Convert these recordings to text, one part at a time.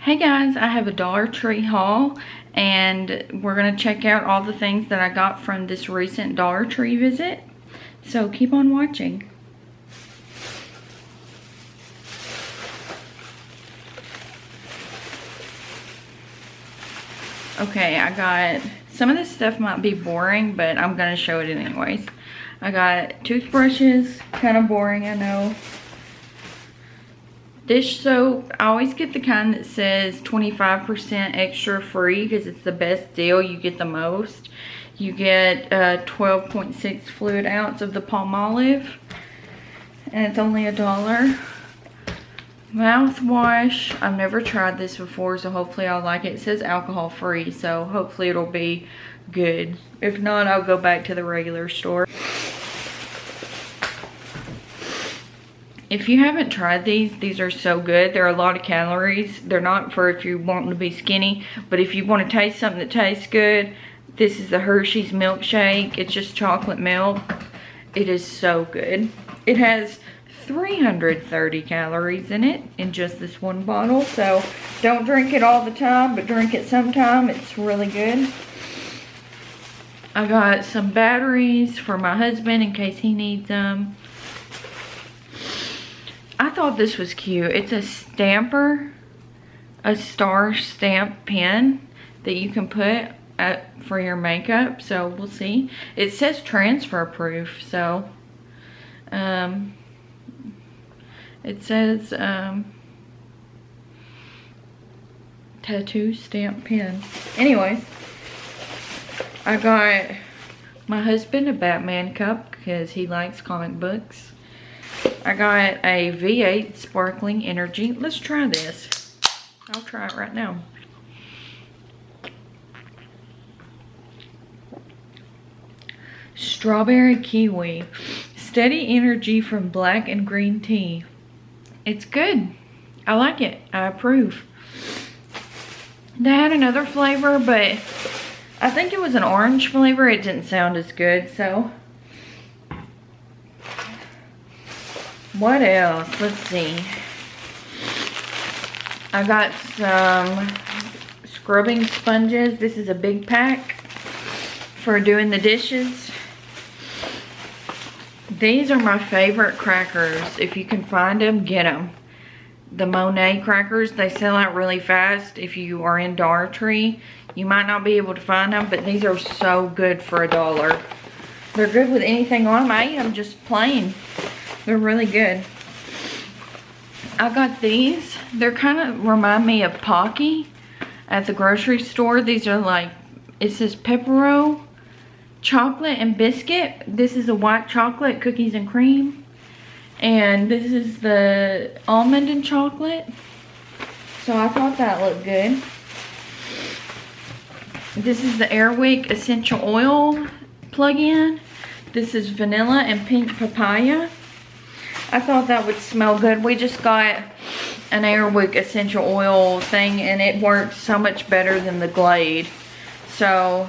Hey guys, I have a Dollar Tree haul and we're going to check out all the things that I got from this recent Dollar Tree visit. So keep on watching. Okay, I got, some of this stuff might be boring, but I'm going to show it anyways. I got toothbrushes, kind of boring, I know. Dish soap, I always get the kind that says 25% extra free because it's the best deal. You get the most. You get 12.6 fluid ounce of the Palmolive, and it's only $1. Mouthwash, I've never tried this before, so hopefully I'll like it. It says alcohol free, so hopefully it'll be good. If not, I'll go back to the regular store. If you haven't tried these are so good. There are a lot of calories. They're not for if you want to be skinny, but if you want to taste something that tastes good, this is the Hershey's milkshake. It's just chocolate milk. It is so good. It has 330 calories in it in just this one bottle, so don't drink it all the time, but drink it sometime. It's really good. I got some batteries for my husband in case he needs them. I thought this was cute. It's a stamper, a star stamp pen that you can put for your makeup, so we'll see. It says transfer proof, so it says tattoo stamp pen. Anyways, I got my husband a Batman cup because he likes comic books. I got a V8 sparkling energy. Let's try this. I'll try it right now. Strawberry kiwi. Steady energy from black and green tea. It's good. I like it. I approve. They had another flavor, but I think it was an orange flavor. It didn't sound as good, so. What else? Let's see. I got some scrubbing sponges. This is a big pack for doing the dishes. These are my favorite crackers. If you can find them, get them. The Monet crackers, they sell out really fast. If you are in Dollar Tree, you might not be able to find them, but these are so good for $1. They're good with anything on them. I eat them just plain. They're really good. I got these. They're kind of remind me of Pocky at the grocery store. These are like, it says Pepero chocolate and biscuit. This is a white chocolate, cookies and cream. And this is the almond and chocolate. So I thought that looked good. This is the Airwick essential oil plug-in. This is vanilla and pink papaya. I thought that would smell good. We just got an Airwick essential oil thing and it works so much better than the Glade. So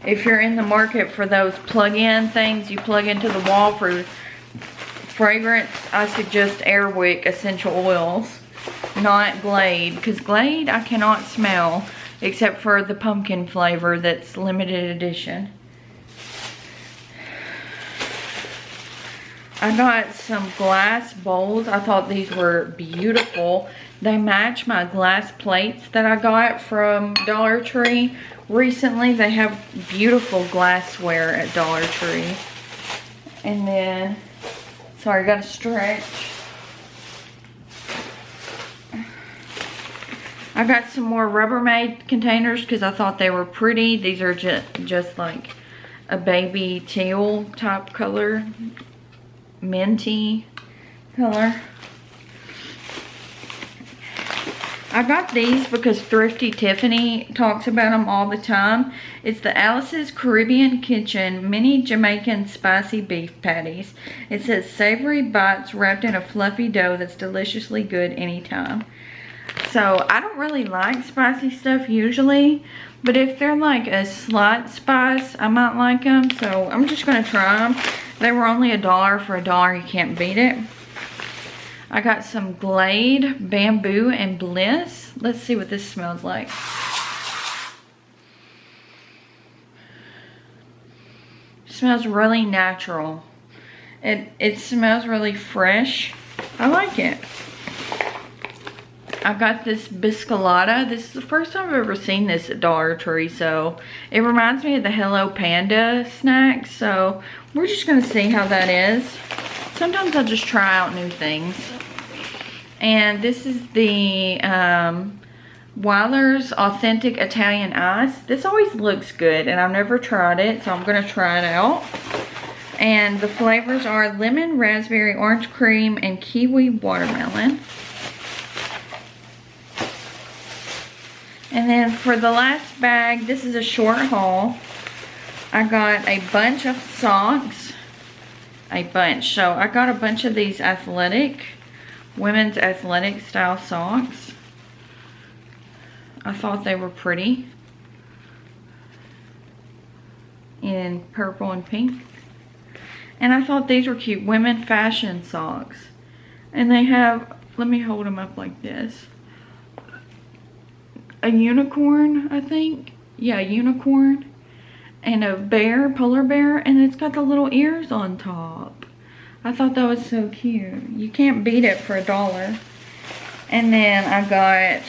if you're in the market for those plug-in things you plug into the wall for fragrance, I suggest Airwick essential oils, not Glade, because Glade I cannot smell except for the pumpkin flavor that's limited edition. I got some glass bowls. I thought these were beautiful. They match my glass plates that I got from Dollar Tree. Recently, they have beautiful glassware at Dollar Tree. And then, sorry, I gotta stretch. I got some more Rubbermaid containers because I thought they were pretty. These are just like a baby teal type color. Minty color. I got these because Thrifty Tiffany talks about them all the time. It's the Alice's Caribbean Kitchen Mini Jamaican Spicy Beef Patties. It says savory bites wrapped in a fluffy dough that's deliciously good anytime. So I don't really like spicy stuff usually, but if they're like a slight spice, I might like them. So I'm just gonna try them. They were only $1 for $1. You can't beat it. I got some Glade Bamboo and Bliss. Let's see what this smells like. It smells really natural. It smells really fresh. I like it. I got this Biscolata. This is the first time I've ever seen this at Dollar Tree, so it reminds me of the Hello Panda snack, so we're just gonna see how that is. Sometimes I'll just try out new things. And this is the Weiler's Authentic Italian Ice. This always looks good, and I've never tried it, so I'm gonna try it out. And the flavors are lemon, raspberry, orange cream, and kiwi watermelon. And then for the last bag, this is a short haul. I got a bunch of socks. A bunch. So I got a bunch of these women's athletic style socks. I thought they were pretty. In purple and pink. And I thought these were cute. Women fashion socks. And they have, let me hold them up like this. A unicorn, I think. Yeah, a unicorn. And a bear, polar bear. And it's got the little ears on top. I thought that was so cute. You can't beat it for $1. And then I got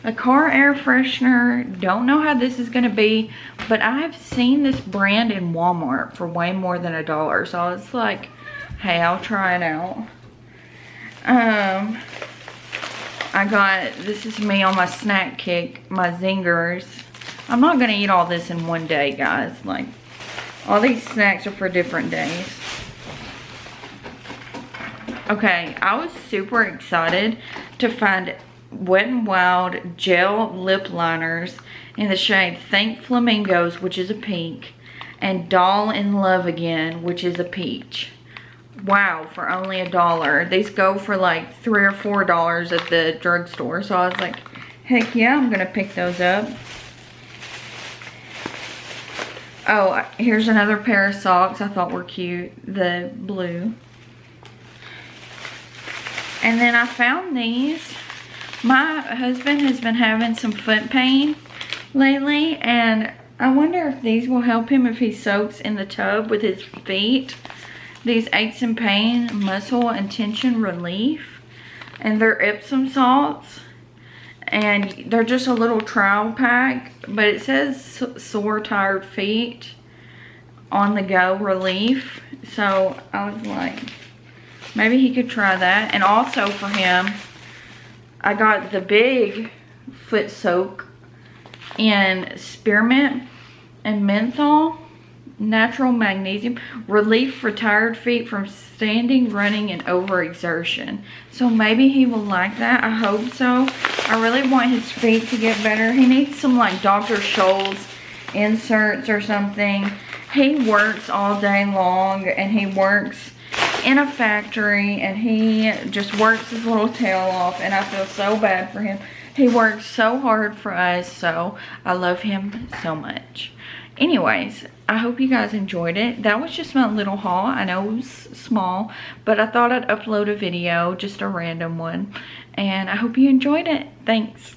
a car air freshener. Don't know how this is going to be. But I've seen this brand in Walmart for way more than $1. So I was like, hey, I'll try it out. I got, this is me on my snack kick, my zingers. I'm not going to eat all this in one day, guys. Like, all these snacks are for different days. Okay, I was super excited to find Wet n Wild gel lip liners in the shade Thank Flamingos, which is a pink, and Doll in Love Again, which is a peach. Wow, for only $1. These go for like $3 or $4 at the drugstore. So I was like, heck yeah, I'm gonna pick those up. Oh, here's another pair of socks I thought were cute, the blue. And then I found these. My husband has been having some foot pain lately, and I wonder if these will help him if he soaks in the tub with his feet. These aches and pain, muscle and tension relief. And they're Epsom salts. And they're just a little trial pack. But it says sore, tired feet. On the go relief. So I was like, maybe he could try that. And also for him, I got the big foot soak in spearmint and menthol. Natural magnesium relief for tired feet from standing, running, and overexertion. So maybe he will like that. I hope so. I really want his feet to get better. He needs some like Dr. Scholl's inserts or something. He works all day long, and he works in a factory, and he just works his little tail off, and I feel so bad for him. He works so hard for us, so I love him so much. Anyways, I hope you guys enjoyed it. That was just my little haul. I know it was small, but I thought I'd upload a video, just a random one. And I hope you enjoyed it. Thanks.